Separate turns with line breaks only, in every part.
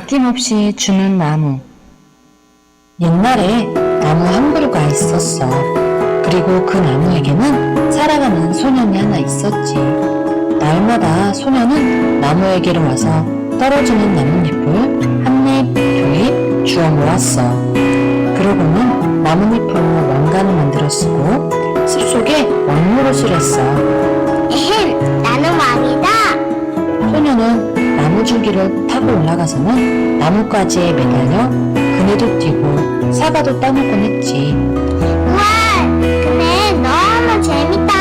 아낌없이 주는 나무. 옛날에 나무 한 그루가 있었어. 그리고 그 나무에게는 살아가는 소년이 하나 있었지. 날마다 소년은 나무에게로 와서 떨어지는 나뭇잎을 한 입, 두 입 주워 모았어. 그러고는 나뭇잎으로 왕관을 만들어 쓰고 숲속에 왕노릇을 했어.
에헴, 나는 왕이다.
소년은 나무줄기를 타고 올라가서는 나뭇가지에 매달려 그네도 뛰고 사과도 따먹곤 했지.
우와, 그네 너무 재밌다.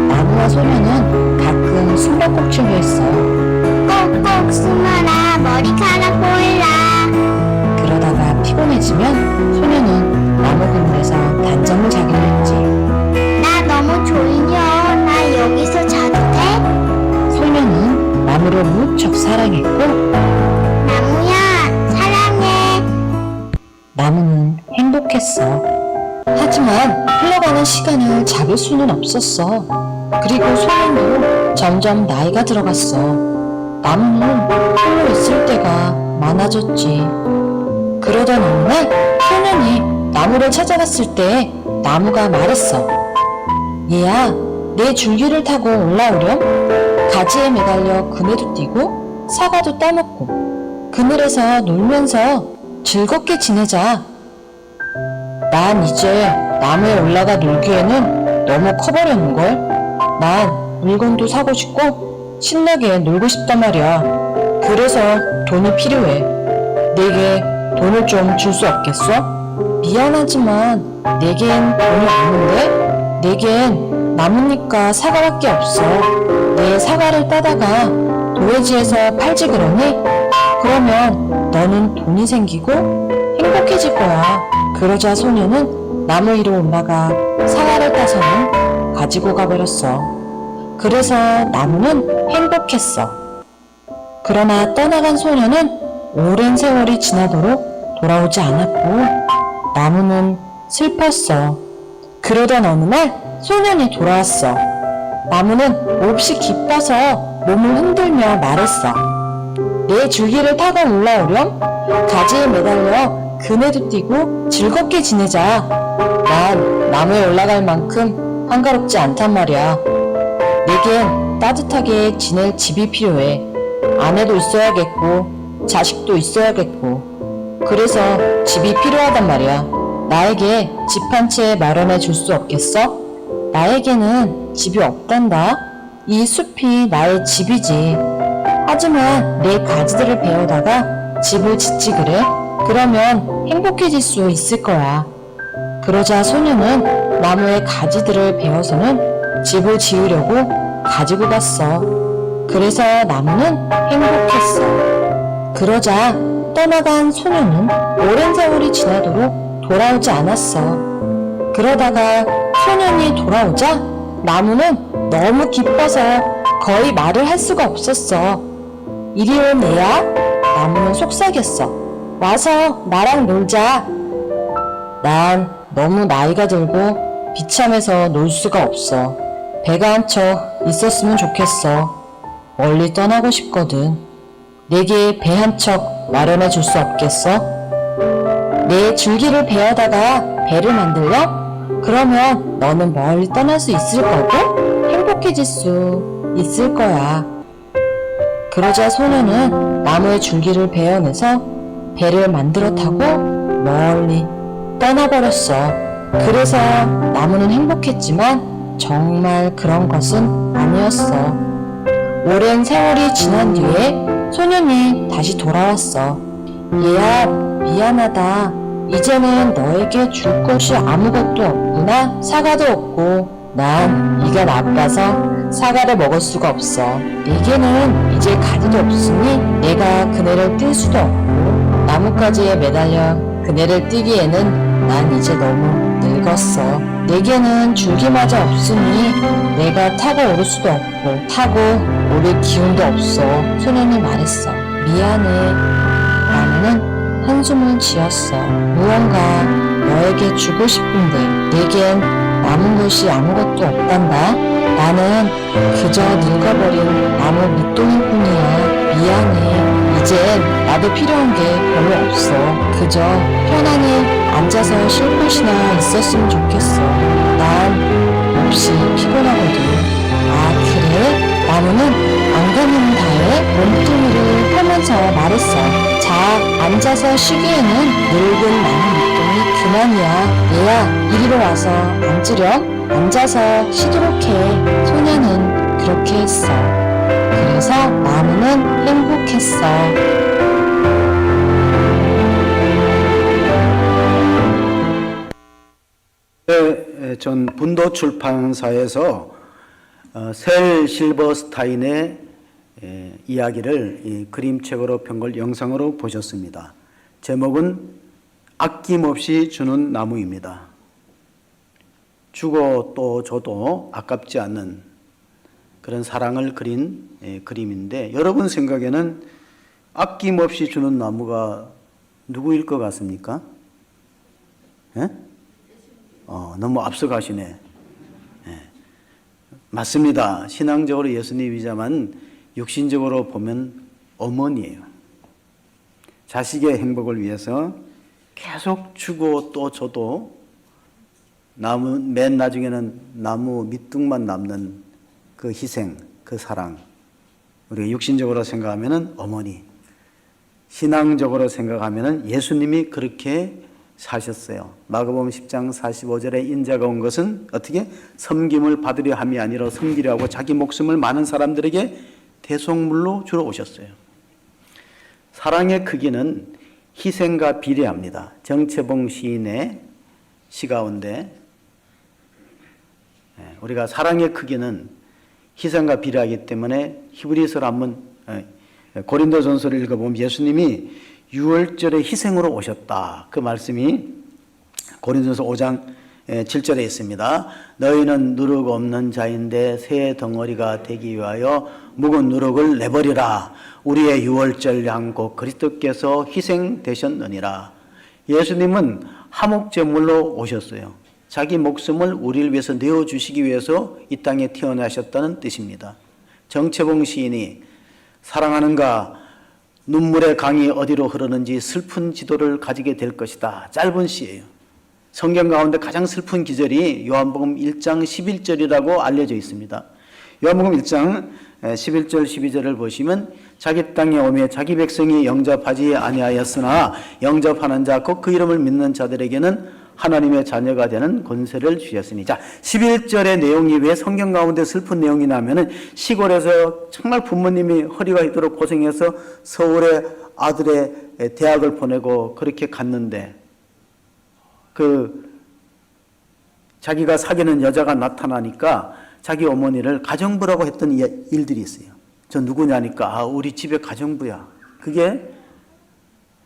나무와 소년은 가끔 숨바꼭질도 했어.
꼭꼭 숨어라, 머리카락 보일라.
그러다가 피곤해지면 소년은 나무 그늘에서 단잠을 자기로 했지.
나 너무 졸려. 나 여기서 자도 돼?
소년은 나무를 무척 사랑했고
나무야, 사랑해.
나무는 행복했어. 하지만 흘러가는 시간을 잡을 수는 없었어. 그리고 소년도 점점 나이가 들어갔어. 나무는 홀로 있을 때가 많아졌지. 그러던 어느 날 소년이 나무를 찾아갔을 때 나무가 말했어. 얘야, 내 줄기를 타고 올라오렴? 가지에 매달려 그네도 뛰고 사과도 따먹고 그늘에서 놀면서 즐겁게 지내자. 난 이제 나무에 올라가 놀기에는 너무 커버렸는걸. 난 물건도 사고 싶고 신나게 놀고 싶단 말이야. 그래서 돈이 필요해. 내게 돈을 좀 줄 수 없겠어? 미안하지만 내겐 돈이 없는데? 내겐 나뭇잎과 사과밖에 없어. 내 사과를 따다가 도회지에서 팔지 그러니? 그러면 너는 돈이 생기고 행복해질 거야. 그러자 소녀는 나무 위로 올라가 사과를 따서는 가지고 가버렸어. 그래서 나무는 행복했어. 그러나 떠나간 소녀는 오랜 세월이 지나도록 돌아오지 않았고 나무는 슬펐어. 그러던 어느 날 소년이 돌아왔어. 나무는 몹시 기뻐서 몸을 흔들며 말했어. 내 줄기를 타고 올라오렴? 가지에 매달려 그네도 뛰고 즐겁게 지내자. 난 나무에 올라갈 만큼 한가롭지 않단 말이야. 내겐 따뜻하게 지낼 집이 필요해. 아내도 있어야겠고 자식도 있어야겠고 그래서 집이 필요하단 말이야. 나에게 집 한 채 마련해 줄 수 없겠어? 나에게는 집이 없단다. 이 숲이 나의 집이지. 하지만 내 가지들을 베어다가 집을 짓지 그래? 그러면 행복해질 수 있을 거야. 그러자 소녀는 나무의 가지들을 베어서는 집을 지으려고 가지고 갔어. 그래서 나무는 행복했어. 그러자 떠나간 소녀는 오랜 세월이 지나도록 돌아오지 않았어. 그러다가 소년이 돌아오자 나무는 너무 기뻐서 거의 말을 할 수가 없었어. 이리 온 애야? 나무는 속삭였어. 와서 나랑 놀자. 난 너무 나이가 들고 비참해서 놀 수가 없어. 배가 한 척 있었으면 좋겠어. 멀리 떠나고 싶거든. 내게 배 한 척 마련해 줄 수 없겠어? 내 줄기를 베어다가 배를 만들려? 그러면 너는 멀리 떠날 수 있을 거고 행복해질 수 있을 거야. 그러자 소녀는 나무의 줄기를 베어내서 배를 만들어 타고 멀리 떠나버렸어. 그래서 나무는 행복했지만 정말 그런 것은 아니었어. 오랜 세월이 지난 뒤에 소년이 다시 돌아왔어. 얘야, 미안하다. 이제는 너에게 줄 것이 아무것도 없구나. 사과도 없고 난 이가 나빠서 사과를 먹을 수가 없어. 내게는 이제 가지도 없으니 내가 그네를 뛸 수도 없고 나뭇가지에 매달려 그네를 뛰기에는 난 이제 너무 늙었어. 내게는 줄기마저 없으니 내가 타고 오를 수도 없고 타고 오를 기운도 없어. 소년이 말했어. 미안해. 나무는 한숨을 지었어. 무언가 너에게 주고 싶은데 내겐 남은 것이 아무것도 없단다. 나는 그저 늙어버린 나무 밑동일 뿐이야. 미안해. 이젠 나도 필요한 게 별로 없어. 그저 편안히 앉아서 쉴 곳이나 있었으면 좋겠어. 난 몹시 피곤하거든. 아, 그래? 나무는 안간힘 다해 몸뚱이를 펴면서 말했어. 자, 앉아서 쉬기에는 늙은 나무 밑동이 그만이야. 얘야, 이리로 와서 앉으렴. 앉아서 쉬도록 해. 소녀는 그렇게 했어. 그래서 나무는 행복했어.
전 분도 출판사에서 셀 실버스타인의 이야기를 이 그림책으로 편 걸 영상으로 보셨습니다. 제목은 아낌없이 주는 나무입니다. 주고 또 줘도 아깝지 않는 그런 사랑을 그린 그림인데, 여러분 생각에는 아낌없이 주는 나무가 누구일 것 같습니까? 예? 너무 앞서가시네. 예. 맞습니다. 신앙적으로 예수님이자만 육신적으로 보면 어머니예요. 자식의 행복을 위해서 계속 주고 또 줘도 맨 나중에는 나무 밑둥만 남는 그 희생, 그 사랑. 우리가 육신적으로 생각하면은 어머니, 신앙적으로 생각하면은 예수님이 그렇게 사셨어요. 마가복음 10장 45절에 인자가 온 것은 어떻게? 섬김을 받으려 함이 아니라 섬기려 하고 자기 목숨을 많은 사람들에게 대속물로 주러 오셨어요. 사랑의 크기는 희생과 비례합니다. 정채봉 시인의 시 가운데 우리가 사랑의 크기는 희생과 비례하기 때문에 히브리서를 한번 고린도전서를 읽어보면 예수님이 유월절에 희생으로 오셨다. 그 말씀이 고린도전서 5장 7절에 있습니다. 너희는 누룩 없는 자인데 새 덩어리가 되기 위하여 묵은 누룩을 내버리라. 우리의 유월절 양고 그리스도께서 희생되셨느니라. 예수님은 화목제물로 오셨어요. 자기 목숨을 우리를 위해서 내어주시기 위해서 이 땅에 태어나셨다는 뜻입니다. 정채봉 시인이 사랑하는가 눈물의 강이 어디로 흐르는지 슬픈 지도를 가지게 될 것이다. 짧은 시예요. 성경 가운데 가장 슬픈 기절이 요한복음 1장 11절이라고 알려져 있습니다. 요한복음 1장 11절 12절을 보시면 자기 땅에 오매 자기 백성이 영접하지 아니하였으나 영접하는 자 곧 그 이름을 믿는 자들에게는 하나님의 자녀가 되는 권세를 주셨으니. 자, 11절의 내용이 왜 성경 가운데 슬픈 내용이 나면은 시골에서 정말 부모님이 허리가 있도록 고생해서 서울에 아들의 대학을 보내고 그렇게 갔는데 자기가 사귀는 여자가 나타나니까 자기 어머니를 가정부라고 했던 일들이 있어요. 저 누구냐니까 우리 집에 가정부야. 그게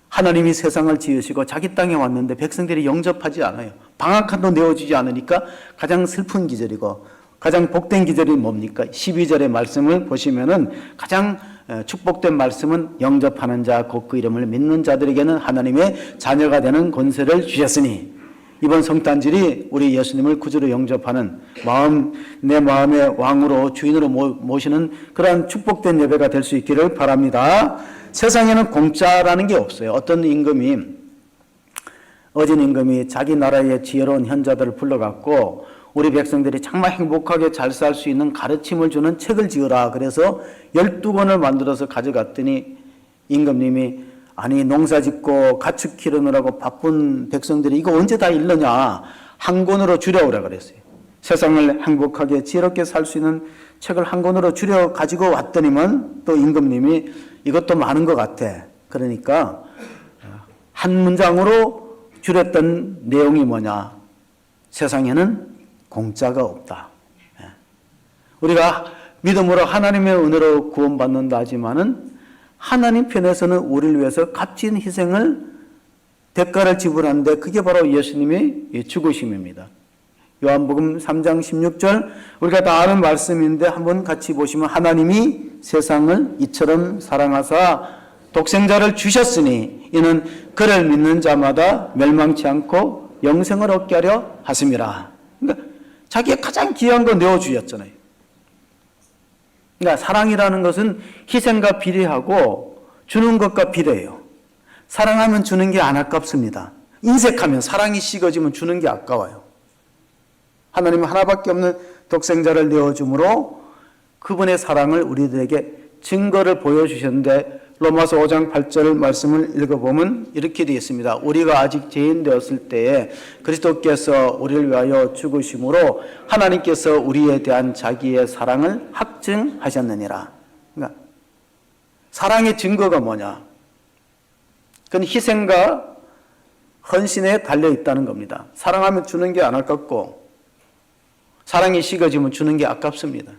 하나님이 세상을 지으시고 자기 땅에 왔는데 백성들이 영접하지 않아요. 방학한도 내어주지 않으니까 가장 슬픈 기절이고 가장 복된 기절이 뭡니까? 12절의 말씀을 보시면은 가장 축복된 말씀은 영접하는 자 곧 그 이름을 믿는 자들에게는 하나님의 자녀가 되는 권세를 주셨으니. 이번 성탄절이 우리 예수님을 구주로 영접하는 내 마음의 왕으로 주인으로 모시는 그러한 축복된 예배가 될 수 있기를 바랍니다. 세상에는 공짜라는 게 없어요. 어떤 어진 임금이 자기 나라의 지혜로운 현자들을 불러갖고 우리 백성들이 정말 행복하게 잘 살 수 있는 가르침을 주는 책을 지으라. 그래서 12권을 만들어서 가져갔더니 임금님이 아니 농사 짓고 가축 기르느라고 바쁜 백성들이 이거 언제 다 읽느냐. 한 권으로 줄여오라 그랬어요. 세상을 행복하게 지혜롭게 살 수 있는 책을 한 권으로 줄여 가지고 왔더니만 또 임금님이 이것도 많은 것 같아. 그러니까 한 문장으로 줄였던 내용이 뭐냐. 세상에는 공짜가 없다. 우리가 믿음으로 하나님의 은혜로 구원받는다 하지만은 하나님 편에서는 우리를 위해서 값진 희생을 대가를 지불하는데 그게 바로 예수님의 죽으심입니다. 요한복음 3장 16절 우리가 다 아는 말씀인데 한번 같이 보시면 하나님이 세상을 이처럼 사랑하사 독생자를 주셨으니 이는 그를 믿는 자마다 멸망치 않고 영생을 얻게 하려 하심이라. 그러니까 자기의 가장 귀한 거 내어주셨잖아요. 그러니까 사랑이라는 것은 희생과 비례하고 주는 것과 비례해요. 사랑하면 주는 게 안 아깝습니다. 인색하면, 사랑이 식어지면 주는 게 아까워요. 하나님은 하나밖에 없는 독생자를 내어줌으로 그분의 사랑을 우리들에게 증거를 보여주셨는데, 로마서 5장 8절 말씀을 읽어보면 이렇게 되어 있습니다. 우리가 아직 죄인 되었을 때에 그리스도께서 우리를 위하여 죽으심으로 하나님께서 우리에 대한 자기의 사랑을 확증하셨느니라. 그러니까 사랑의 증거가 뭐냐? 그건 희생과 헌신에 달려 있다는 겁니다. 사랑하면 주는 게 안 아깝고, 사랑이 식어지면 주는 게 아깝습니다.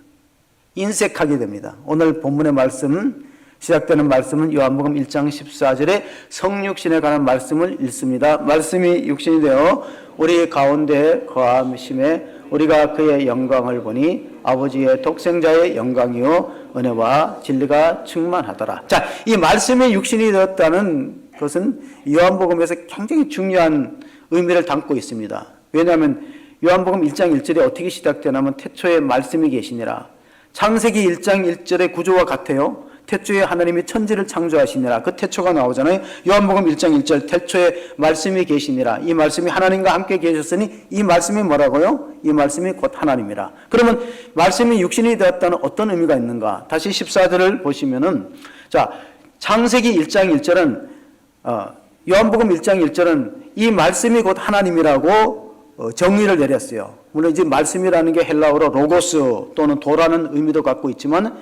인색하게 됩니다. 오늘 본문의 말씀, 시작되는 말씀은 요한복음 1장 14절에 성육신에 관한 말씀을 읽습니다. 말씀이 육신이 되어 우리 가운데 거하심에 우리가 그의 영광을 보니 아버지의 독생자의 영광이요 은혜와 진리가 충만하더라. 자, 이 말씀이 육신이 되었다는 것은 요한복음에서 굉장히 중요한 의미를 담고 있습니다. 왜냐하면 요한복음 1장 1절에 어떻게 시작되냐면 태초에 말씀이 계시니라. 창세기 1장 1절의 구조와 같아요. 태초에 하나님이 천지를 창조하시니라. 그 태초가 나오잖아요. 요한복음 1장 1절 태초에 말씀이 계시니라. 이 말씀이 하나님과 함께 계셨으니 이 말씀이 뭐라고요? 이 말씀이 곧 하나님이라. 그러면 말씀이 육신이 되었다는 어떤 의미가 있는가? 다시 14절을 보시면은, 자, 창세기 1장 1절은 요한복음 1장 1절은 이 말씀이 곧 하나님이라고 정의를 내렸어요. 물론 이제 말씀이라는 게 헬라어로 로고스 또는 도라는 의미도 갖고 있지만,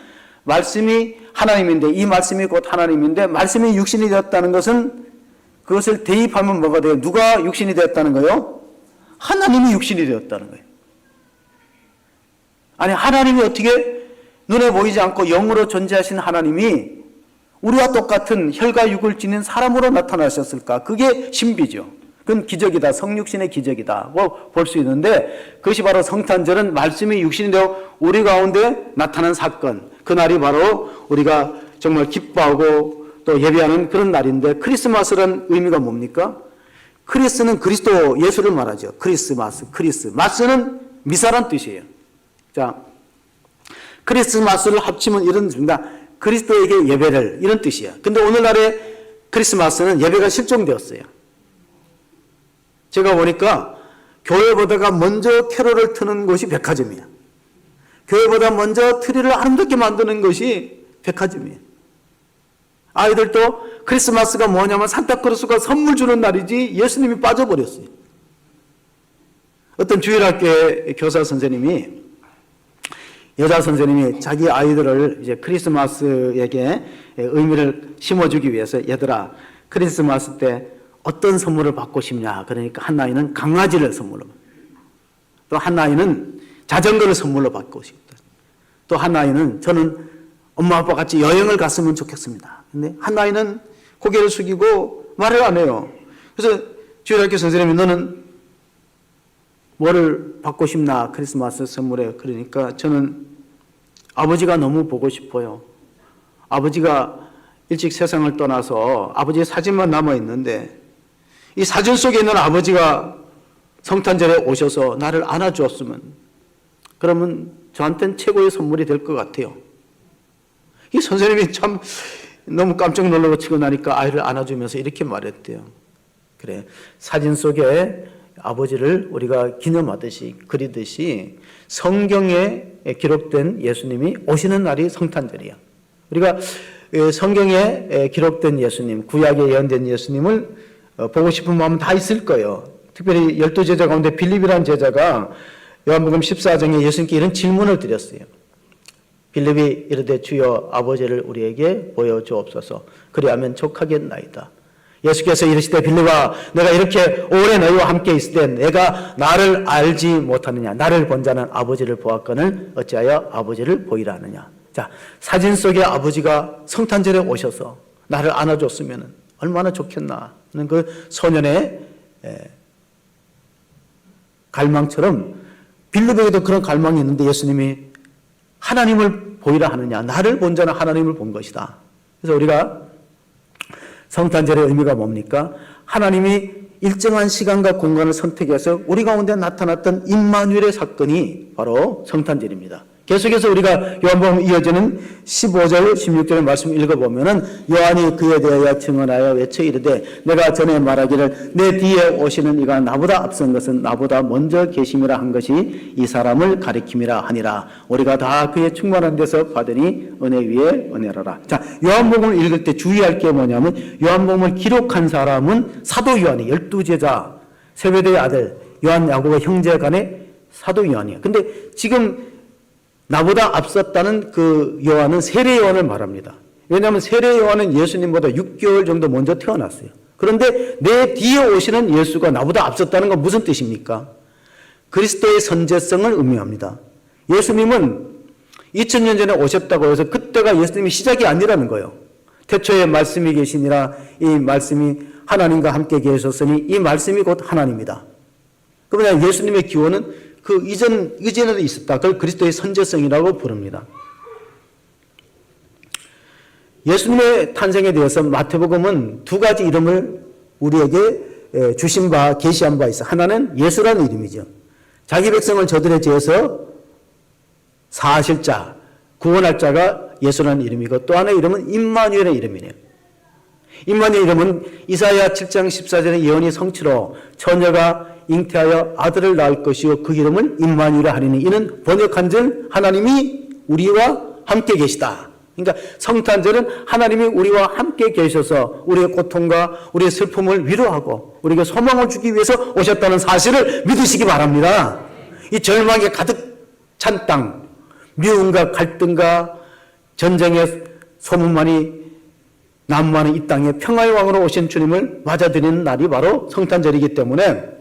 말씀이 하나님인데, 이 말씀이 곧 하나님인데, 말씀이 육신이 되었다는 것은 그것을 대입하면 뭐가 돼요? 누가 육신이 되었다는 거예요? 하나님이 육신이 되었다는 거예요. 아니, 하나님이 어떻게 눈에 보이지 않고 영으로 존재하신 하나님이 우리와 똑같은 혈과 육을 지닌 사람으로 나타나셨을까? 그게 신비죠. 그건 기적이다. 성육신의 기적이다. 뭐 볼 수 있는데, 그것이 바로 성탄절은 말씀이 육신이 되어 우리 가운데 나타난 사건. 그날이 바로 우리가 정말 기뻐하고 또 예배하는 그런 날인데, 크리스마스란 의미가 뭡니까? 크리스는 그리스도 예수를 말하죠. 크리스마스, 크리스. 마스는 미사란 뜻이에요. 자, 크리스마스를 합치면 이런 뜻입니다. 그리스도에게 예배를, 이런 뜻이에요. 근데 오늘날의 크리스마스는 예배가 실종되었어요. 제가 보니까 교회보다가 먼저 캐롤을 트는 곳이 백화점이에요. 교회보다 먼저 트리를 아름답게 만드는 것이 백화점이에요. 아이들도 크리스마스가 뭐냐면 산타크로스가 선물 주는 날이지 예수님이 빠져버렸어요. 어떤 주일학교의 교사 선생님이, 여자 선생님이 자기 아이들을 이제 크리스마스에게 의미를 심어주기 위해서, 얘들아, 크리스마스 때 어떤 선물을 받고 싶냐? 그러니까 한 아이는 강아지를 선물로, 또 한 아이는 자전거를 선물로 받고 싶다. 또 한 아이는 저는 엄마 아빠 같이 여행을 갔으면 좋겠습니다. 근데 한 아이는 고개를 숙이고 말을 안 해요. 그래서 주일학교 선생님이 너는 뭐를 받고 싶나? 크리스마스 선물에. 그러니까 저는 아버지가 너무 보고 싶어요. 아버지가 일찍 세상을 떠나서 아버지의 사진만 남아있는데, 이 사진 속에 있는 아버지가 성탄절에 오셔서 나를 안아주었으면, 그러면 저한테는 최고의 선물이 될 것 같아요. 이 선생님이 참 너무 깜짝 놀라고 치고 나니까 아이를 안아주면서 이렇게 말했대요. 그래, 사진 속에 아버지를 우리가 기념하듯이, 그리듯이 성경에 기록된 예수님이 오시는 날이 성탄절이야. 우리가 성경에 기록된 예수님, 구약에 예언된 예수님을 보고 싶은 마음은 다 있을 거예요. 특별히 12제자 가운데 빌립이라는 제자가 요한복음 14장에 예수님께 이런 질문을 드렸어요. 빌립이 이르되 주여 아버지를 우리에게 보여주옵소서. 그리하면 족하겠나이다. 예수께서 이르시되 빌립아, 내가 이렇게 오래 너희와 함께 있을 때 내가 나를 알지 못하느냐? 나를 본 자는 아버지를 보았거늘 어찌하여 아버지를 보이라 하느냐? 자, 사진 속에 아버지가 성탄절에 오셔서 나를 안아줬으면 얼마나 좋겠나 하는 그 소년의 갈망처럼 빌립에게도 그런 갈망이 있는데, 예수님이 하나님을 보이라 하느냐? 나를 본 자는 하나님을 본 것이다. 그래서 우리가 성탄절의 의미가 뭡니까? 하나님이 일정한 시간과 공간을 선택해서 우리 가운데 나타났던 임마누엘의 사건이 바로 성탄절입니다. 계속해서 우리가 요한복음 이어지는 15절 16절의 말씀 읽어보면은 요한이 그에 대하여 증언하여 외쳐 이르되 내가 전에 말하기를 내 뒤에 오시는 이가 나보다 앞선 것은 나보다 먼저 계심이라 한 것이 이 사람을 가리킴이라 하니라. 우리가 다 그의 충만한 데서 받으니 은혜 위에 은혜라라. 자, 요한복음을 읽을 때 주의할 게 뭐냐면 요한복음을 기록한 사람은 사도 요한이 12제자 세베대의 아들 요한 야고보 형제 간의 사도 요한이에요. 근데 지금 나보다 앞섰다는 그 요한은 세례 요한을 말합니다. 왜냐하면 세례 요한은 예수님보다 6개월 정도 먼저 태어났어요. 그런데 내 뒤에 오시는 예수가 나보다 앞섰다는 건 무슨 뜻입니까? 그리스도의 선제성을 의미합니다. 예수님은 2000년 전에 오셨다고 해서 그때가 예수님이 시작이 아니라는 거예요. 태초에 말씀이 계시니라 이 말씀이 하나님과 함께 계셨으니 이 말씀이 곧 하나님이다. 그러면 예수님의 기원은 그 이전에도 있었다. 그걸 그리스도의 선제성이라고 부릅니다. 예수님의 탄생에 대해서 마태복음은 두 가지 이름을 우리에게 주신 바, 계시한 바 있어. 하나는 예수라는 이름이죠. 자기 백성을 저들의 죄에서 사하실 자, 구원할 자가 예수라는 이름이고 또 하나의 이름은 임마누엘의 이름이네요. 임마누엘 이름은 이사야 7장 14절의 예언이 성취로 처녀가 잉태하여 아들을 낳을 것이요 그 이름을 임마누엘이라 하리니 이는 번역한즉 하나님이 우리와 함께 계시다. 그러니까 성탄절은 하나님이 우리와 함께 계셔서 우리의 고통과 우리의 슬픔을 위로하고 우리에게 소망을 주기 위해서 오셨다는 사실을 믿으시기 바랍니다. 이 절망에 가득 찬 땅, 미움과 갈등과 전쟁의 소문만이 난무하는 이 땅에 평화의 왕으로 오신 주님을 맞아들이는 날이 바로 성탄절이기 때문에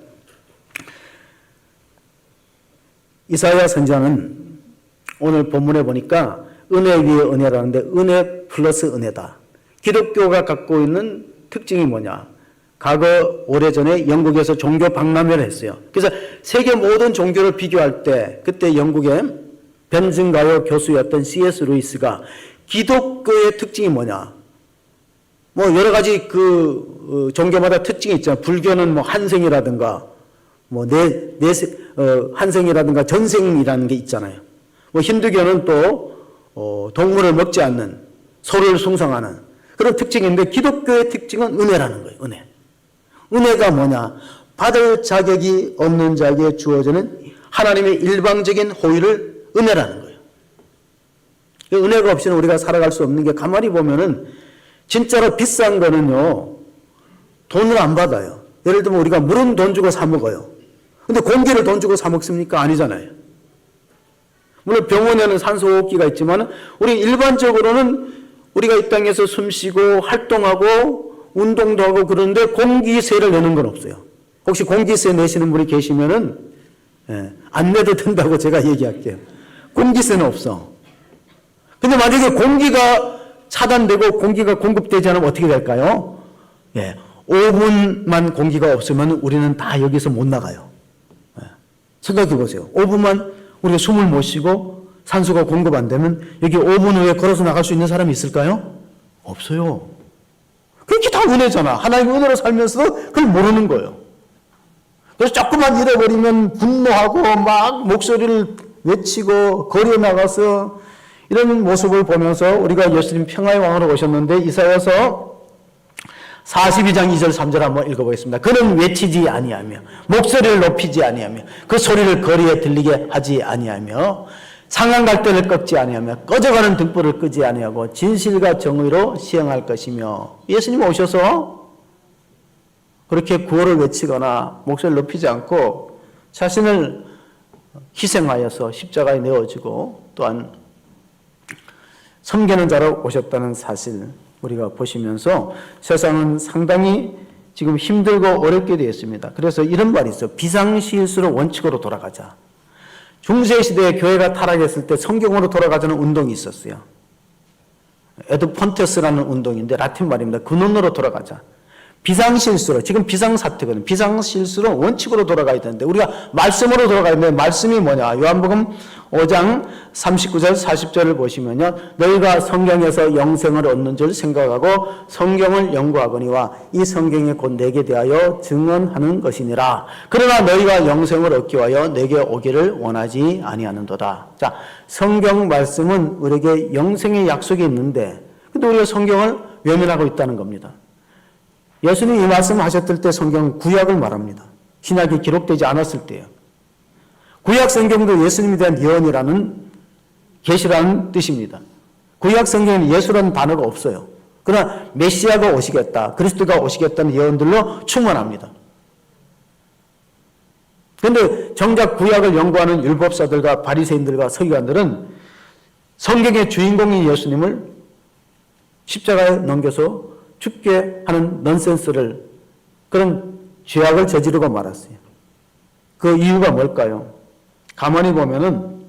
이사야 선지자는 오늘 본문에 보니까 은혜 위에 은혜라는데 은혜 플러스 은혜다. 기독교가 갖고 있는 특징이 뭐냐? 과거 오래전에 영국에서 종교 박람회를 했어요. 그래서 세계 모든 종교를 비교할 때 그때 영국의 변증가요 교수였던 C.S. 루이스가 기독교의 특징이 뭐냐? 뭐 여러 가지 그 종교마다 특징이 있잖아요. 불교는 뭐 한생이라든가 뭐 한생이라든가 전생이라는 게 있잖아요. 뭐 힌두교는 또 동물을 먹지 않는 소를 숭상하는 그런 특징인데 기독교의 특징은 은혜라는 거예요. 은혜. 은혜가 뭐냐? 받을 자격이 없는 자에게 주어지는 하나님의 일방적인 호의를 은혜라는 거예요. 은혜가 없이는 우리가 살아갈 수 없는 게 가만히 보면은 진짜로 비싼 거는요 돈을 안 받아요. 예를 들면 우리가 물은 돈 주고 사 먹어요. 근데 공기를 돈 주고 사 먹습니까? 아니잖아요. 물론 병원에는 산소호흡기가 있지만 우리 일반적으로는 우리가 이 땅에서 숨쉬고 활동하고 운동도 하고 그러는데 공기세를 내는 건 없어요. 혹시 공기세 내시는 분이 계시면은 안 내도 된다고 제가 얘기할게요. 공기세는 없어. 근데 만약에 공기가 차단되고 공기가 공급되지 않으면 어떻게 될까요? 5분만 공기가 없으면 우리는 다 여기서 못 나가요. 생각해 보세요. 5분만 우리가 숨을 못 쉬고 산소가 공급 안 되면 여기 5분 후에 걸어서 나갈 수 있는 사람이 있을까요? 없어요. 그렇게 다 은혜잖아. 하나님의 은혜로 살면서 그걸 모르는 거예요. 그래서 조금만 잃어버리면 분노하고 막 목소리를 외치고 거리에 나가서 이런 모습을 보면서 우리가 예수님 평화의 왕으로 오셨는데 이사야서 42장 2절 3절 한번 읽어보겠습니다. 그는 외치지 아니하며 목소리를 높이지 아니하며 그 소리를 거리에 들리게 하지 아니하며 상한 갈대를 꺾지 아니하며 꺼져가는 등불을 끄지 아니하고 진실과 정의로 시행할 것이며 예수님 오셔서 그렇게 구호를 외치거나 목소리를 높이지 않고 자신을 희생하여서 십자가에 내어지고 또한 섬기는 자로 오셨다는 사실 우리가 보시면서 세상은 상당히 지금 힘들고 어렵게 되었습니다. 그래서 이런 말이 있어요. 비상시일수록 원칙으로 돌아가자. 중세시대에 교회가 타락했을 때 성경으로 돌아가자는 운동이 있었어요. 에드폰테스라는 운동인데 라틴 말입니다. 근원으로 돌아가자. 비상실수로, 지금 비상사태거든요. 비상실수로 원칙으로 돌아가야 되는데 우리가 말씀으로 돌아가야 되는데 말씀이 뭐냐? 요한복음 5장 39절 40절을 보시면요. 너희가 성경에서 영생을 얻는 줄 생각하고 성경을 연구하거니와 이 성경이 곧 내게 대하여 증언하는 것이니라. 그러나 너희가 영생을 얻기 위하여 내게 오기를 원하지 아니하는도다. 자, 성경 말씀은 우리에게 영생의 약속이 있는데 근데 우리가 성경을 외면하고 있다는 겁니다. 예수님이 이 말씀을 하셨을 때 성경은 구약을 말합니다. 신약이 기록되지 않았을 때요. 구약 성경도 예수님에 대한 예언이라는 계시라는 뜻입니다. 구약 성경에는 예수라는 단어가 없어요. 그러나 메시아가 오시겠다, 그리스도가 오시겠다는 예언들로 충만합니다. 그런데 정작 구약을 연구하는 율법사들과 바리새인들과 서기관들은 성경의 주인공인 예수님을 십자가에 넘겨서 죽게 하는 넌센스를, 그런 죄악을 저지르고 말았어요. 그 이유가 뭘까요? 가만히 보면은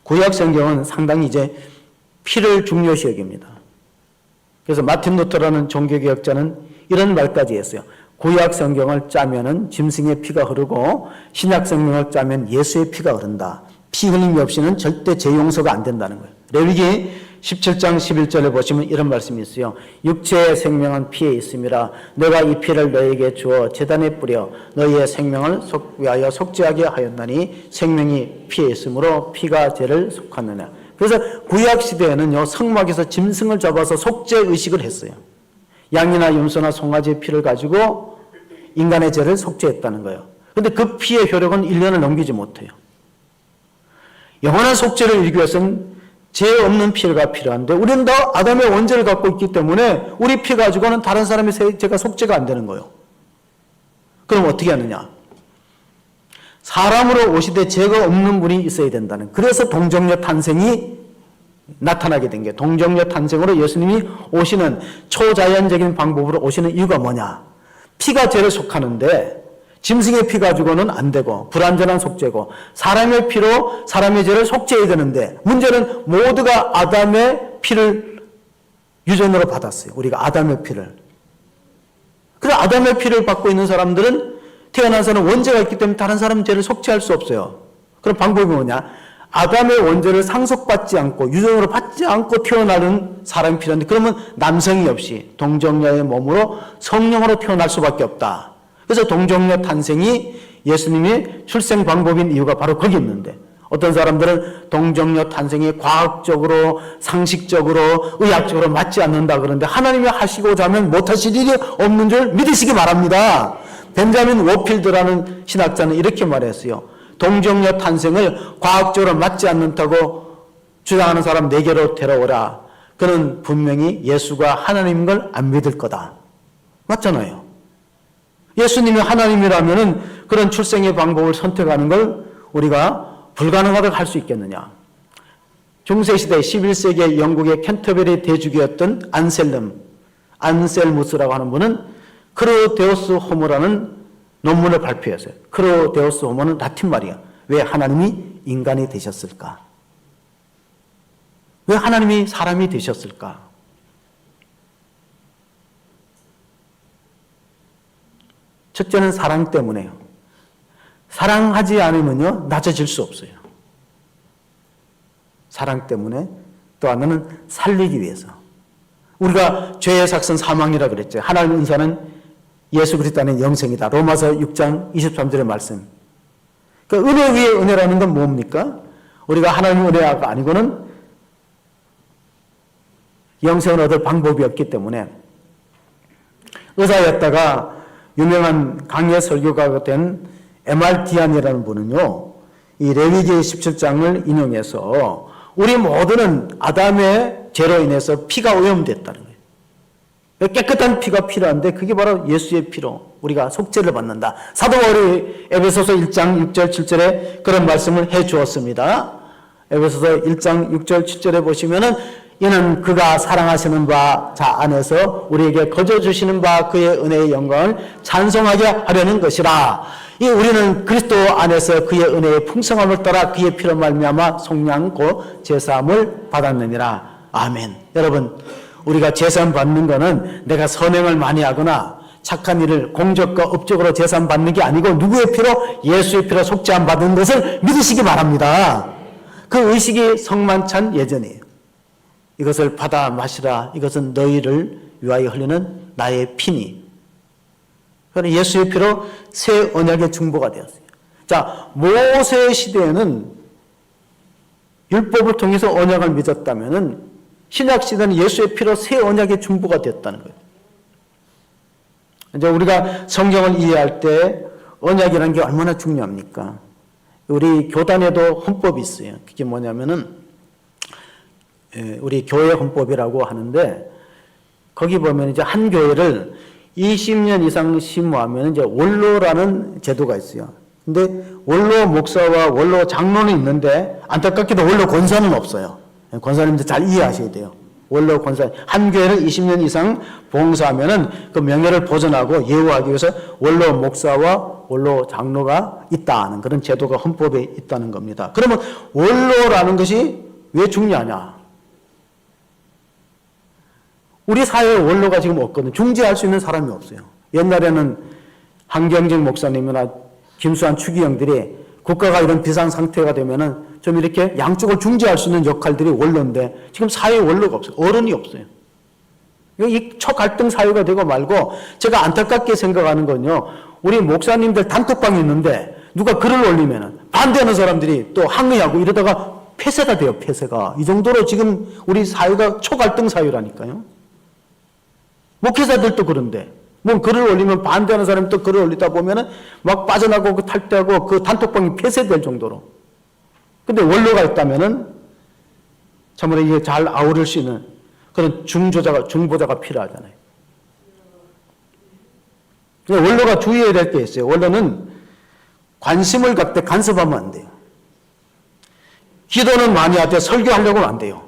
구약 성경은 상당히 이제 피를 중요시 여깁니다. 그래서 마틴 루터라는 종교개혁자는 이런 말까지 했어요. 구약 성경을 짜면은 짐승의 피가 흐르고 신약 성경을 짜면 예수의 피가 흐른다. 피 흘림이 없이는 절대 죄 용서가 안 된다는 거예요. 레위기 17장 11절에 보시면 이런 말씀이 있어요. 육체의 생명은 피에 있음이라 내가 이 피를 너에게 주어 제단에 뿌려 너희의 생명을 위하여 속죄하게 하였나니 생명이 피에 있으므로 피가 죄를 속하느냐. 그래서 구약 시대에는요, 성막에서 짐승을 잡아서 속죄 의식을 했어요. 양이나 염소나 송아지의 피를 가지고 인간의 죄를 속죄했다는 거예요. 그런데 그 피의 효력은 1년을 넘기지 못해요. 영원한 속죄를 이루기 위해서는 죄 없는 피가 필요한데 우리는 다 아담의 원죄를 갖고 있기 때문에 우리 피 가지고는 다른 사람의 죄가 속죄가 안 되는 거예요. 그럼 어떻게 하느냐? 사람으로 오시되 죄가 없는 분이 있어야 된다는, 그래서 동정녀 탄생이 나타나게 된 게, 동정녀 탄생으로 예수님이 오시는 초자연적인 방법으로 오시는 이유가 뭐냐? 피가 죄를 속하는데 짐승의 피 가지고는 안 되고 불완전한 속죄고 사람의 피로 사람의 죄를 속죄해야 되는데 문제는 모두가 아담의 피를 유전으로 받았어요. 우리가 아담의 피를. 그래서 아담의 피를 받고 있는 사람들은 태어나서는 원죄가 있기 때문에 다른 사람 죄를 속죄할 수 없어요. 그럼 방법이 뭐냐? 아담의 원죄를 상속받지 않고 유전으로 받지 않고 태어나는 사람이 필요한데 그러면 남성이 없이 동정녀의 몸으로 성령으로 태어날 수밖에 없다. 그래서 동정녀 탄생이 예수님의 출생 방법인 이유가 바로 거기 있는데, 어떤 사람들은 동정녀 탄생이 과학적으로 상식적으로 의학적으로 맞지 않는다 그러는데 하나님이 하시고자 하면 못하실 일이 없는 줄 믿으시기 바랍니다. 벤자민 워필드라는 신학자는 이렇게 말했어요. 동정녀 탄생을 과학적으로 맞지 않는다고 주장하는 사람 4개로 데려오라. 그는 분명히 예수가 하나님인 걸 안 믿을 거다. 맞잖아요. 예수님이 하나님이라면은 그런 출생의 방법을 선택하는 걸 우리가 불가능하다고 할 수 있겠느냐. 중세시대 11세기의 영국의 캔터베리 대주교였던 안셀무스라고 하는 분은 크로데우스 호모라는 논문을 발표했어요. 크로데우스 호모는 라틴 말이야. 왜 하나님이 인간이 되셨을까? 왜 하나님이 사람이 되셨을까? 첫째는 사랑 때문에요. 사랑하지 않으면요, 낮아질 수 없어요. 사랑 때문에. 또 하나는 살리기 위해서. 우리가 죄의 삭은 사망이라 그랬죠. 하나님의 은사는 예수 그리스도 안에 영생이다. 로마서 6장 23절의 말씀. 그러니까 은혜 위에 은혜라는 건 뭡니까? 우리가 하나님의 은혜가 아니고는 영생을 얻을 방법이 없기 때문에, 의사였다가 유명한 강예 설교가가 된 에말디안이라는 분은요, 이 레위기 17장을 인용해서 우리 모두는 아담의 죄로 인해서 피가 오염됐다는 거예요. 깨끗한 피가 필요한데 그게 바로 예수의 피로 우리가 속죄를 받는다. 사도 바울이 에베소서 1장 6절 7절에 그런 말씀을 해 주었습니다. 에베소서 1장 6절 7절에 보시면은 이는 그가 사랑하시는 바 자 안에서 우리에게 거저 주시는 바 그의 은혜의 영광을 찬송하게 하려는 것이라. 이 우리는 그리스도 안에서 그의 은혜의 풍성함을 따라 그의 피로 말미암아 속량 곧 제사함을 받았느니라. 아멘. 여러분, 우리가 제사함 받는 거는 내가 선행을 많이 하거나 착한 일을 공적과 업적으로 제사함 받는 게 아니고 누구의 피로? 예수의 피로 속죄함 받은 것을 믿으시기 바랍니다. 그 의식이 성만찬 예전이에요. 이것을 받아 마시라. 이것은 너희를 위하여 흘리는 나의 피니. 그러나 예수의 피로 새 언약의 중보가 되었어요. 자, 모세 시대에는 율법을 통해서 언약을 맺었다면은 신약 시대는 예수의 피로 새 언약의 중보가 되었다는 거예요. 이제 우리가 성경을 이해할 때 언약이라는 게 얼마나 중요합니까? 우리 교단에도 헌법이 있어요. 그게 뭐냐면은 우리 교회 헌법이라고 하는데 거기 보면 이제 한 교회를 20년 이상 심무하면 이제 원로라는 제도가 있어요. 근데 원로 목사와 원로 장로는 있는데 안타깝게도 원로 권사는 없어요. 권사님들 잘 이해하셔야 돼요. 원로 권사 한 교회를 20년 이상 봉사하면은 그 명예를 보존하고 예우하기 위해서 원로 목사와 원로 장로가 있다는 그런 제도가 헌법에 있다는 겁니다. 그러면 원로라는 것이 왜 중요하냐? 우리 사회에 원로가 지금 없거든요. 중재할 수 있는 사람이 없어요. 옛날에는 한경직 목사님이나 김수환 추기경들이 국가가 이런 비상 상태가 되면은 좀 이렇게 양쪽을 중재할 수 있는 역할들이 원로인데 지금 사회에 원로가 없어요. 어른이 없어요. 이 초갈등 사회가 되고 말고 제가 안타깝게 생각하는 건요. 우리 목사님들 단톡방이 있는데 누가 글을 올리면은 반대하는 사람들이 또 항의하고 이러다가 폐쇄가 돼요. 폐쇄가. 이 정도로 지금 우리 사회가 초갈등 사회라니까요. 목회자들도 그런데 뭐 글을 올리면 반대하는 사람이 또 글을 올리다 보면은 막 빠져나가고 탈퇴하고 그 단톡방이 폐쇄될 정도로. 근데 원로가 있다면은 참으로 이게 잘 아우를 수 있는 그런 중보자가 필요하잖아요. 원로가 주의해야 될 게 있어요. 원로는 관심을 갖되 간섭하면 안 돼요. 기도는 많이 하되 설교하려고 하면 안 돼요.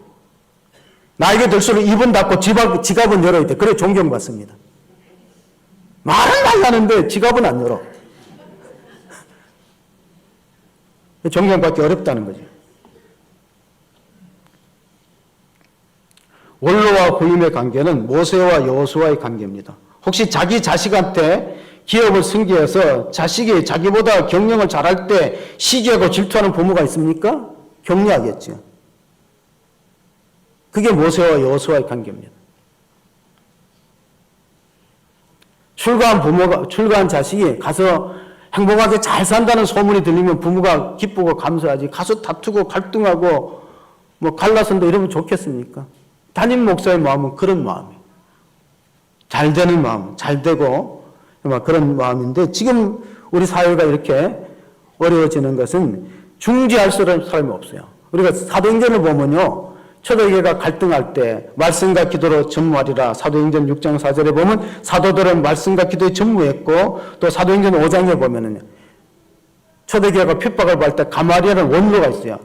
나에게 들수록 입은 닫고 지갑은 열어야 돼. 그래 존경받습니다. 말은 하려는데 지갑은 안 열어. 존경받기 어렵다는 거죠. 원로와 후임의 관계는 모세와 여호수아의 관계입니다. 혹시 자기 자식한테 기업을 승계해서 자식이 자기보다 경영을 잘할 때 시기하고 질투하는 부모가 있습니까? 격려하겠죠. 그게 모세와 여호수아의 관계입니다. 출가한 자식이 가서 행복하게 잘 산다는 소문이 들리면 부모가 기쁘고 감사하지. 가서 다투고 갈등하고 뭐 갈라선다 이러면 좋겠습니까? 담임 목사의 마음은 그런 마음이에요. 잘 되는 마음, 잘 되고 그런 마음인데 지금 우리 사회가 이렇게 어려워지는 것은 중재할 사람이 없어요. 우리가 사도행전을 보면요. 초대교회가 갈등할 때 말씀과 기도로 전무하리라. 사도행전 6장 4절에 보면 사도들은 말씀과 기도에 전무했고 또 사도행전 5장에 보면은 초대교회가 핍박을 받을 때 가말리엘은 원로가 있어요.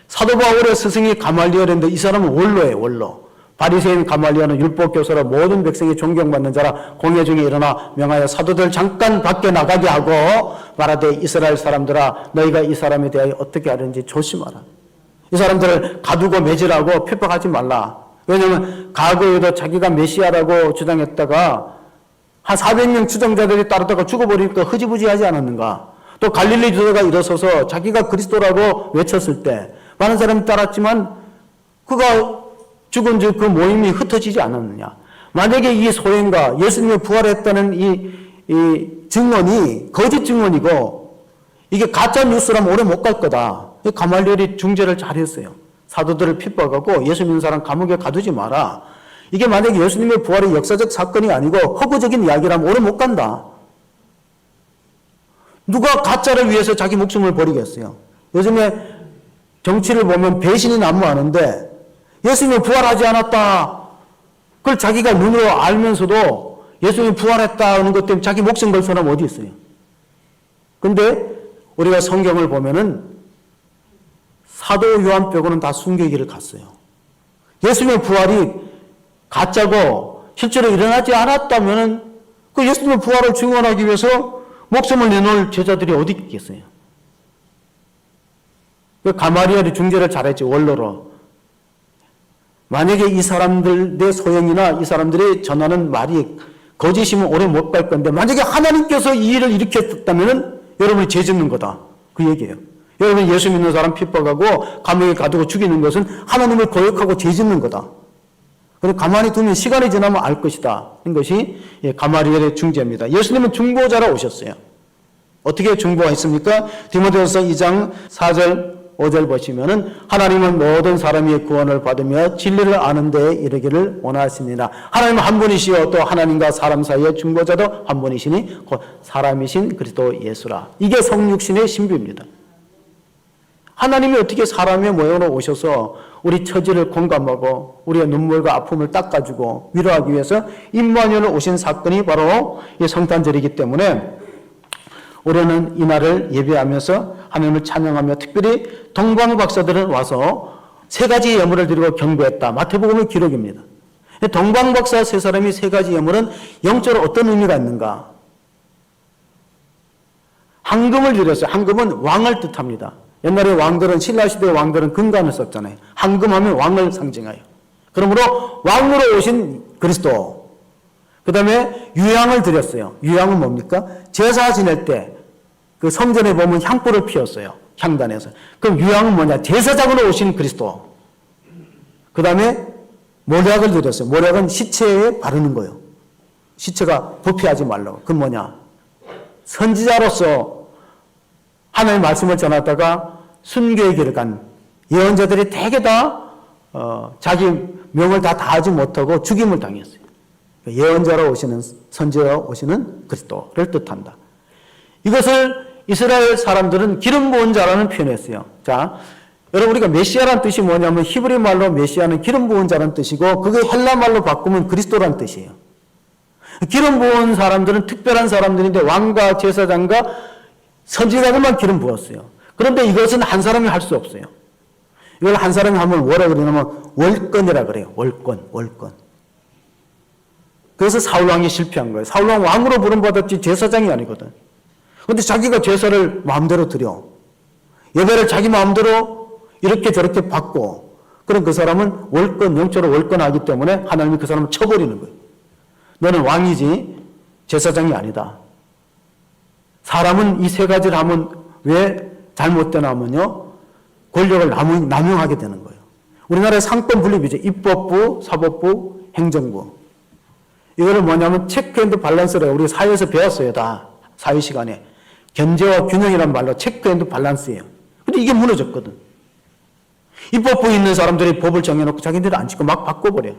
사도 바울의 스승이 가말리엘인데 이 사람은 원로예요. 원로. 바리새인 가말리엘은 율법교사로 모든 백성이 존경받는 자라 공회 중에 일어나 명하여 사도들 잠깐 밖에 나가게 하고 말하되 이스라엘 사람들아 너희가 이 사람에 대하여 어떻게 하는지 조심하라. 이 사람들을 가두고 매질하고 핍박하지 말라. 왜냐하면 과거에도 자기가 메시아라고 주장했다가 한 400명 추종자들이 따르다가 죽어버리니까 흐지부지하지 않았는가. 또 갈릴리 주도가 일어서서 자기가 그리스도라고 외쳤을 때 많은 사람이 따랐지만 그가 죽은 즉 그 모임이 흩어지지 않았느냐. 만약에 이 소행과 예수님이 부활했다는 이 증언이 거짓 증언이고 이게 가짜 뉴스라면 오래 못 갈 거다. 가말리엘이 중재를 잘했어요. 사도들을 핍박하고 예수 믿는 사람 감옥에 가두지 마라. 이게 만약에 예수님의 부활의 역사적 사건이 아니고 허구적인 이야기라면 오래 못 간다. 누가 가짜를 위해서 자기 목숨을 버리겠어요. 요즘에 정치를 보면 배신이 난무하는데 예수님이 부활하지 않았다. 그걸 자기가 눈으로 알면서도 예수님이 부활했다는 것 때문에 자기 목숨 걸 사람 어디 있어요? 근데 우리가 성경을 보면은 사도 요한 빼고는 다 순교길을 갔어요. 예수님의 부활이 가짜고 실제로 일어나지 않았다면은 그 예수님의 부활을 증언하기 위해서 목숨을 내놓을 제자들이 어디 있겠어요? 가말리엘이 중재를 잘했지, 원로로. 만약에 이 사람들의 소행이나 이 사람들이 전하는 말이 거짓이면 오래 못 갈 건데 만약에 하나님께서 이 일을 일으켰다면 여러분이 죄 짓는 거다. 그 얘기예요. 여러분 예수 믿는 사람 핍박하고 감옥에 가두고 죽이는 것은 하나님을 거역하고 죄짓는 거다. 그리고 가만히 두면 시간이 지나면 알 것이다. 이런 것이 가마리엘의 중재입니다. 예수님은 중보자로 오셨어요. 어떻게 중보했습니까? 디모데후서 2장 4절 5절 보시면은 하나님은 모든 사람의 구원을 받으며 진리를 아는 데에 이르기를 원하시니라. 하나님은 한 분이시요 또 하나님과 사람 사이의 중보자도 한 분이시니 곧 사람이신 그리스도 예수라. 이게 성육신의 신비입니다. 하나님이 어떻게 사람의 모양으로 오셔서 우리 처지를 공감하고 우리의 눈물과 아픔을 닦아주고 위로하기 위해서 임마누엘 오신 사건이 바로 이 성탄절이기 때문에 우리는 이날을 예배하면서 하나님을 찬양하며 특별히 동방 박사들은 와서 세 가지 예물을 드리고 경배했다. 마태복음의 기록입니다. 동방 박사 세 사람이 세 가지 예물은 영적으로 어떤 의미가 있는가? 황금을 드렸어요. 황금은 왕을 뜻합니다. 옛날에 왕들은 신라시대 왕들은 금관을 썼잖아요. 황금하면 왕을 상징하여. 그러므로 왕으로 오신 그리스도. 그 다음에 유향을 드렸어요. 유향은 뭡니까? 제사 지낼 때 그 성전에 보면 향불을 피웠어요. 향단에서. 그럼 유향은 뭐냐? 제사장으로 오신 그리스도. 그 다음에 모략을 드렸어요. 모략은 시체에 바르는 거예요. 시체가 부패하지 말라고. 그건 뭐냐? 선지자로서 하나님의 말씀을 전하다가 순교의 길을 간 예언자들이 대개 다 자기 명을 다 다하지 못하고 죽임을 당했어요. 예언자로 오시는 선지자로 오시는 그리스도를 뜻한다. 이것을 이스라엘 사람들은 기름 부은 자라는 표현을 했어요. 자, 여러분 우리가 메시아라는 뜻이 뭐냐면 히브리 말로 메시아는 기름 부은 자라는 뜻이고 그게 헬라 말로 바꾸면 그리스도라는 뜻이에요. 기름 부은 사람들은 특별한 사람들인데 왕과 제사장과 선지자들만 기름 부었어요. 그런데 이것은 한 사람이 할 수 없어요. 이걸 한 사람이 하면 뭐라 그러냐면 월권이라 그래요. 월권. 그래서 사울왕이 실패한 거예요. 사울왕 왕으로 부름받았지 제사장이 아니거든. 그런데 자기가 제사를 마음대로 드려. 예배를 자기 마음대로 이렇게 저렇게 받고 그럼 그 사람은 영적으로 월권하기 때문에 하나님이 그 사람을 쳐버리는 거예요. 너는 왕이지 제사장이 아니다. 사람은 이 세 가지를 하면 왜 잘못되나 하면요. 권력을 남용하게 되는 거예요. 우리나라의 상권 분립이죠. 입법부, 사법부, 행정부. 이거를 뭐냐면 체크 앤드 밸런스래요. 우리 사회에서 배웠어요. 다 사회 시간에. 견제와 균형이란 말로 체크 앤드 밸런스예요. 근데 이게 무너졌거든. 입법부에 있는 사람들이 법을 정해놓고 자기들이 안 지키고 막 바꿔버려요.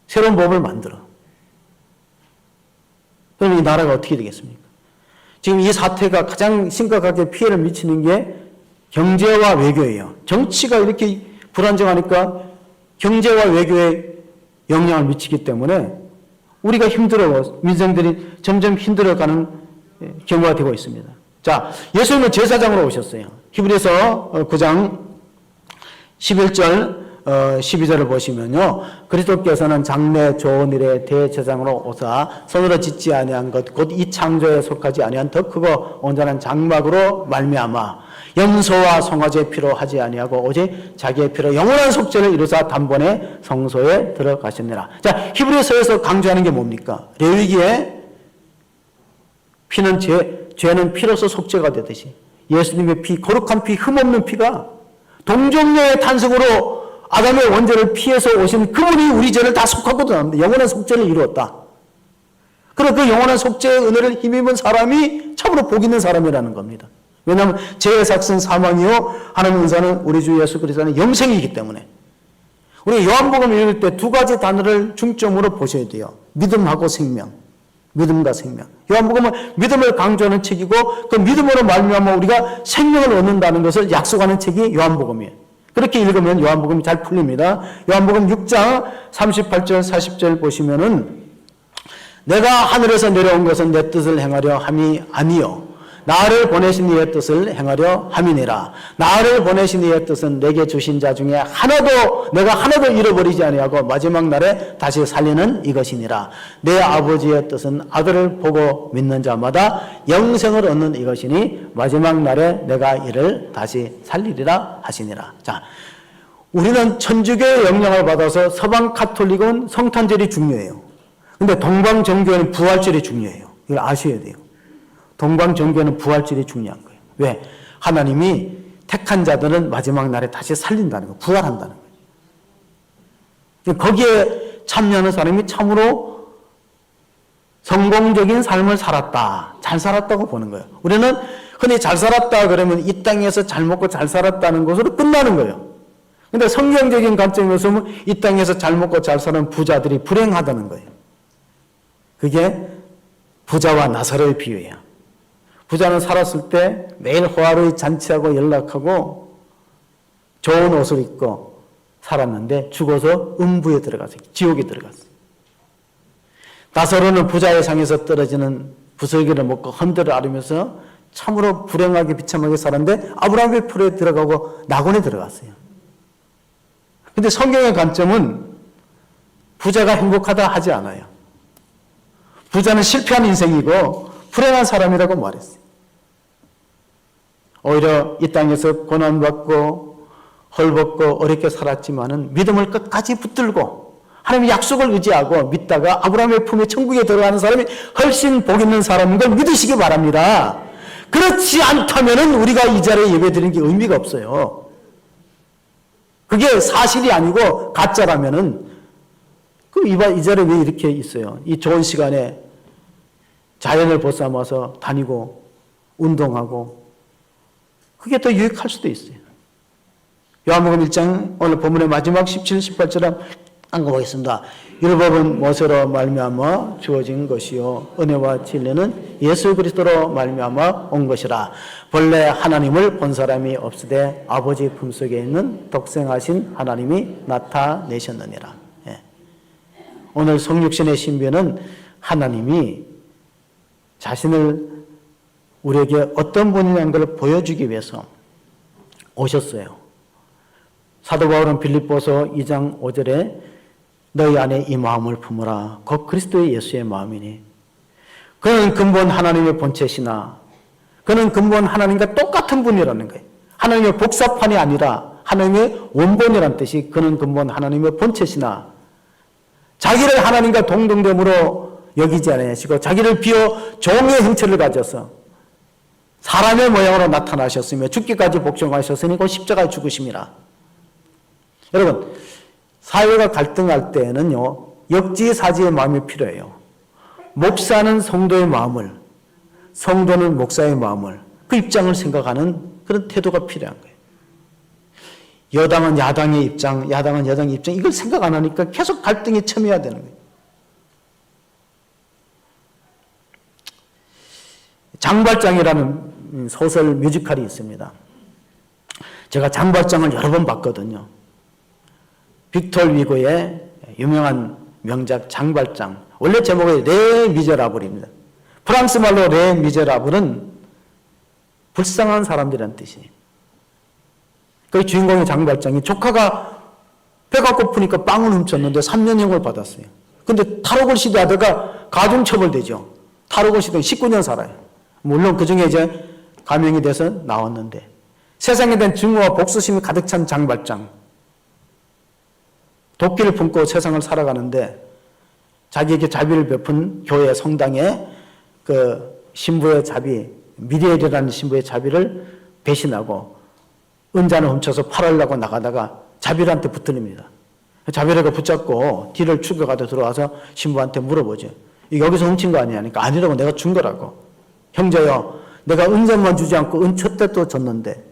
새로운 법을 만들어. 그럼 이 나라가 어떻게 되겠습니까? 지금 이 사태가 가장 심각하게 피해를 미치는 게 경제와 외교예요. 정치가 이렇게 불안정하니까 경제와 외교에 영향을 미치기 때문에 우리가 힘들어, 민생들이 점점 힘들어가는 경우가 되고 있습니다. 자, 예수님은 제사장으로 오셨어요. 히브리서 9장 11절 12절을 보시면요. 그리스도께서는 장래 좋은 일의 대제사장으로 오사 손으로 짓지 아니한 것 곧 이 창조에 속하지 아니한 더 크고 온전한 장막으로 말미암아 염소와 송아지의 피로 하지 아니하고 오직 자기의 피로 영원한 속죄를 이루사 단번에 성소에 들어가시니라. 자, 히브리서에서 강조하는 게 뭡니까? 레위기에 피는 죄는 피로서 속죄가 되듯이 예수님의 피, 거룩한 피, 흠없는 피가 동정녀의 탄생으로 아담의 원죄를 피해서 오신 그분이 우리 죄를 다 속하거든. 영원한 속죄를 이루었다. 그리고 그 영원한 속죄의 은혜를 힘입은 사람이 참으로 복 있는 사람이라는 겁니다. 왜냐하면 죄의 삭은 사망이요 하나님의 은사는 우리 주 예수 그리스도는 영생이기 때문에. 우리 요한복음 읽을 때 두 가지 단어를 중점으로 보셔야 돼요. 믿음하고 생명. 믿음과 생명. 요한복음은 믿음을 강조하는 책이고 그 믿음으로 말미암아 우리가 생명을 얻는다는 것을 약속하는 책이 요한복음이에요. 그렇게 읽으면 요한복음이 잘 풀립니다. 요한복음 6장 38절 40절 보시면은 내가 하늘에서 내려온 것은 내 뜻을 행하려 함이 아니요 나를 보내신 이의 뜻을 행하려 함이니라. 나를 보내신 이의 뜻은 내게 주신 자 중에 내가 하나도 잃어버리지 아니하고 마지막 날에 다시 살리는 이것이니라. 내 아버지의 뜻은 아들을 보고 믿는 자마다 영생을 얻는 이것이니 마지막 날에 내가 이를 다시 살리리라 하시니라. 자, 우리는 천주교의 영향을 받아서 서방 카톨릭은 성탄절이 중요해요. 근데 동방 정교회는 부활절이 중요해요. 이걸 아셔야 돼요. 동방 정교회는 부활절이 중요한 거예요. 왜? 하나님이 택한 자들은 마지막 날에 다시 살린다는 거, 부활한다는 거예요. 거기에 참여하는 사람이 참으로 성공적인 삶을 살았다, 잘 살았다고 보는 거예요. 우리는 흔히 잘 살았다 그러면 이 땅에서 잘 먹고 잘 살았다는 것으로 끝나는 거예요. 근데 성경적인 관점에서 보면 이 땅에서 잘 먹고 잘 사는 부자들이 불행하다는 거예요. 그게 부자와 나사로의 비유예요. 부자는 살았을 때 매일 호화로이 잔치하고 연락하고 좋은 옷을 입고 살았는데 죽어서 음부에 들어갔어요. 지옥에 들어갔어요. 나사로는 부자의 상에서 떨어지는 부슬기를 먹고 헌들을 앓으면서 참으로 불행하게 비참하게 살았는데 아브라함의 풀에 들어가고 낙원에 들어갔어요. 근데 성경의 관점은 부자가 행복하다 하지 않아요. 부자는 실패한 인생이고 불행한 사람이라고 말했어요. 오히려 이 땅에서 고난받고 헐벗고 어렵게 살았지만은 믿음을 끝까지 붙들고 하나님의 약속을 의지하고 믿다가 아브라함의 품에 천국에 들어가는 사람이 훨씬 복 있는 사람인 걸 믿으시기 바랍니다. 그렇지 않다면은 우리가 이 자리에 예배드리는 게 의미가 없어요. 그게 사실이 아니고 가짜라면은 이 자리에 왜 이렇게 있어요? 이 좋은 시간에 자연을 보쌈아서 다니고 운동하고 그게 더 유익할 수도 있어요. 요한복음 1장 오늘 본문의 마지막 17, 18절 읽어보겠습니다. 율법은 모세로 말미암아 주어진 것이요 은혜와 진리는 예수 그리스도로 말미암아 온 것이라. 본래 하나님을 본 사람이 없으되 아버지 품속에 있는 독생하신 하나님이 나타내셨느니라. 예. 오늘 성육신의 신비는 하나님이 자신을 우리에게 어떤 분이라는 걸 보여주기 위해서 오셨어요. 사도 바울은 빌립보서 2장 5절에 너희 안에 이 마음을 품으라. 곧 그리스도의 예수의 마음이니 그는 근본 하나님의 본체시나 그는 근본 하나님과 똑같은 분이라는 거예요. 하나님의 복사판이 아니라 하나님의 원본이라는 뜻이 그는 근본 하나님의 본체시나 자기를 하나님과 동등됨으로 여기지 않으시고 자기를 비워 종의 형체를 가져서 사람의 모양으로 나타나셨으며 죽기까지 복종하셨으니 곧 십자가에 죽으심이라. 여러분 사회가 갈등할 때에는요 역지사지의 마음이 필요해요. 목사는 성도의 마음을, 성도는 목사의 마음을, 그 입장을 생각하는 그런 태도가 필요한 거예요. 여당은 야당의 입장, 야당은 여당의 입장, 이걸 생각 안 하니까 계속 갈등에 첨예해야 되는 거예요. 장발장이라는 소설 뮤지컬이 있습니다. 제가 장발장을 여러 번 봤거든요. 빅톨 위고의 유명한 명작 장발장. 원래 제목이 레 미제라블입니다. 프랑스 말로 레 미제라블은 불쌍한 사람들이라는 뜻이에요. 그 주인공의 장발장이 조카가 배가 고프니까 빵을 훔쳤는데 3년형을 받았어요. 근데 탈옥을 시도하다가 가중처벌되죠. 탈옥을 시도해 19년 살아요. 물론 그 중에 이제 감형이 돼서 나왔는데 세상에 대한 증오와 복수심이 가득 찬 장발장. 도끼를 품고 세상을 살아가는데 자기에게 자비를 베푼 교회 성당에 그 신부의 자비, 미리엘이라는 신부의 자비를 배신하고 은잔을 훔쳐서 팔으려고 나가다가 자비엘한테 붙들립니다. 자비엘가 붙잡고 뒤를 추격하다 들어와서 신부한테 물어보죠. 여기서 훔친 거 아니야? 그러니까 아니라고, 내가 준 거라고. 형제여, 내가 은잔만 주지 않고 은촛대도 줬는데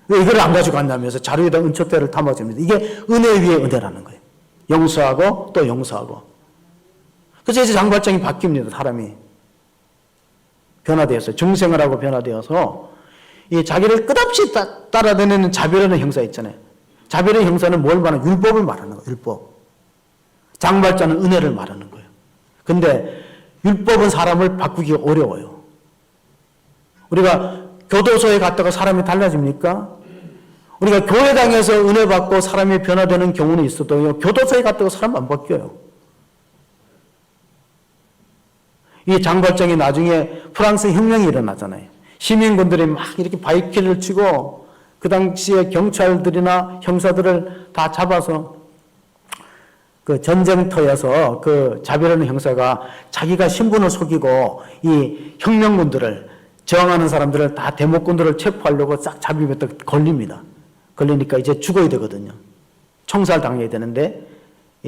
왜 이걸 안 가지고 갔냐면서 자루에다 은촛대를 담아줍니다. 이게 은혜 위에 은혜라는 거예요. 용서하고 또 용서하고. 그래서 이제 장발장이 바뀝니다. 사람이 변화되었어요. 중생을 하고 변화되어서 이 자기를 끝없이 따라다니는 자비라는 형사 있잖아요. 자비라는 형사는 뭘 말하는? 율법을 말하는 거예요. 율법. 장발장은 은혜를 말하는 거예요. 근데 율법은 사람을 바꾸기가 어려워요. 우리가 교도소에 갔다가 사람이 달라집니까? 우리가 교회당에서 은혜 받고 사람이 변화되는 경우는 있어도요, 교도소에 갔다가 사람 안 바뀌어요. 이 장발장이 나중에 프랑스 혁명이 일어나잖아요. 시민군들이 막 이렇게 바이크를 치고 그 당시에 경찰들이나 형사들을 다 잡아서 그 전쟁터에서 그 자비라는 형사가 자기가 신분을 속이고 이 혁명군들을 저항하는 사람들을 다 데모꾼들을 체포하려고 싹 잡히면 걸립니다. 걸리니까 이제 죽어야 되거든요. 총살 당해야 되는데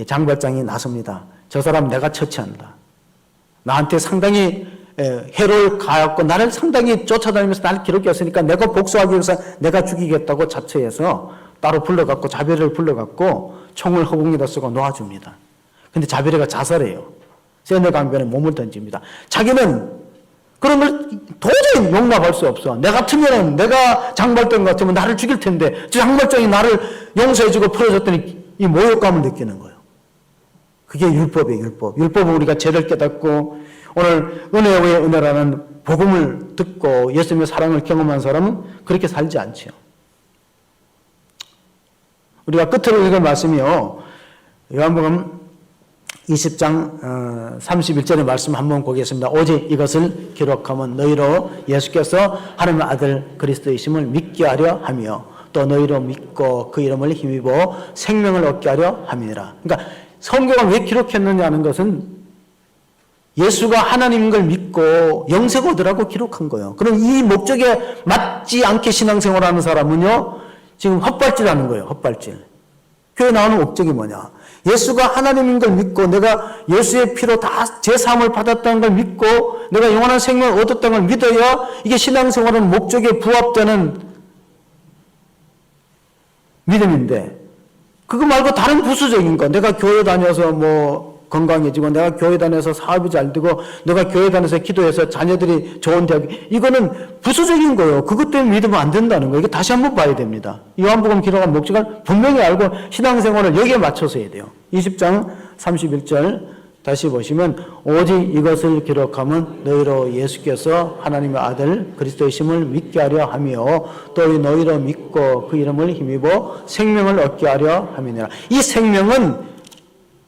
장발장이 나섭니다. 저 사람 내가 처치한다. 나한테 상당히 해를 가했고 나를 상당히 쫓아다니면서 나를 기록했으니까 내가 복수하기 위해서 내가 죽이겠다고 자처해서 따로 불러갖고 자비를 불러갖고 총을 허공에다 쏘고 놓아줍니다. 근데 자비레가 자살해요. 세네 강변에 몸을 던집니다. 자기는 그런 걸 도저히 용납할 수 없어. 내 같으면 내가 장발장 같으면 나를 죽일 텐데 저 장발장이 나를 용서해주고 풀어줬더니 이 모욕감을 느끼는 거예요. 그게 율법이에요. 율법. 율법은 우리가 죄를 깨닫고 오늘 은혜의 은혜라는 복음을 듣고 예수님의 사랑을 경험한 사람은 그렇게 살지 않죠. 우리가 끝으로 읽을 말씀이요. 요한복음 20장 31절의 말씀 한번 보겠습니다. 오직 이것을 기록하면 너희로 예수께서 하나님의 아들 그리스도이심을 믿게 하려 하며 또 너희로 믿고 그 이름을 힘입어 생명을 얻게 하려 함이니라. 그러니까 성경을 왜 기록했느냐는 것은 예수가 하나님인 걸 믿고 영생 얻으라고 기록한 거예요. 그럼 이 목적에 맞지 않게 신앙생활하는 사람은요, 지금 헛발질하는 거예요. 헛발질. 교회 나오는 목적이 뭐냐? 예수가 하나님인 걸 믿고 내가 예수의 피로 다 제사함을 받았다는 걸 믿고 내가 영원한 생명을 얻었다는 걸 믿어야 이게 신앙생활은 목적에 부합되는 믿음인데 그거 말고 다른 부수적인 거 내가 교회 다녀서 뭐 건강해지고 내가 교회 다녀서 사업이 잘 되고 내가 교회 다녀서 기도해서 자녀들이 좋은 대학 이거는 부수적인 거예요. 그것 때문에 믿으면 안 된다는 거예요. 이거 다시 한번 봐야 됩니다. 요한복음 기록한 목적을 분명히 알고 신앙생활을 여기에 맞춰서 해야 돼요. 20장 31절 다시 보시면 오직 이것을 기록하면 너희로 예수께서 하나님의 아들 그리스도이심을 믿게 하려 하며 또 너희로 믿고 그 이름을 힘입어 생명을 얻게 하려 함이니라. 이 생명은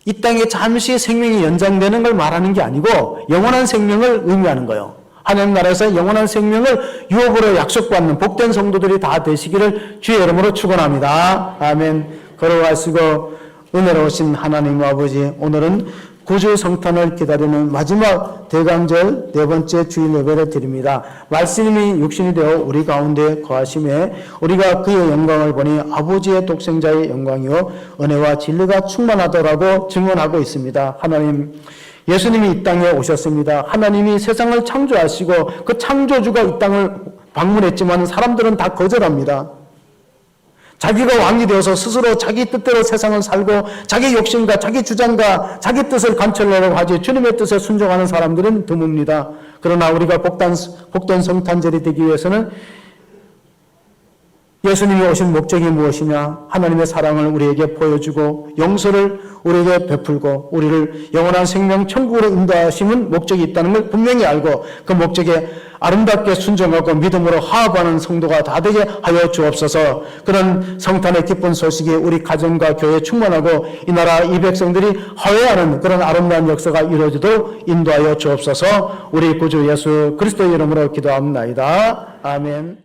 이 땅에 잠시 생명이 연장되는 걸 말하는 게 아니고 영원한 생명을 의미하는 거예요. 하나님 나라에서 영원한 생명을 유업으로 약속받는 복된 성도들이 다 되시기를 주의 이름으로 축원합니다. 아멘. 걸어가시고 은혜로우신 하나님 아버지, 오늘은 구주 성탄을 기다리는 마지막 대강절 네 번째 주일 예배를 드립니다. 말씀이 육신이 되어 우리 가운데 거하심에 우리가 그의 영광을 보니 아버지의 독생자의 영광이요 은혜와 진리가 충만하더라고 증언하고 있습니다. 하나님, 예수님이 이 땅에 오셨습니다. 하나님이 세상을 창조하시고 그 창조주가 이 땅을 방문했지만 사람들은 다 거절합니다. 자기가 왕이 되어서 스스로 자기 뜻대로 세상을 살고 자기 욕심과 자기 주장과 자기 뜻을 관철하려고 하지 주님의 뜻에 순종하는 사람들은 드뭅니다. 그러나 우리가 복된 성탄절이 되기 위해서는 예수님이 오신 목적이 무엇이냐? 하나님의 사랑을 우리에게 보여주고 용서를 우리에게 베풀고 우리를 영원한 생명 천국으로 인도하시는 목적이 있다는 걸 분명히 알고 그 목적에 아름답게 순종하고 믿음으로 화합하는 성도가 다 되게 하여 주옵소서. 그런 성탄의 기쁜 소식이 우리 가정과 교회에 충만하고 이 나라 이 백성들이 화해하는 그런 아름다운 역사가 이루어지도록 인도하여 주옵소서. 우리 구주 예수 그리스도의 이름으로 기도합니다. 아멘.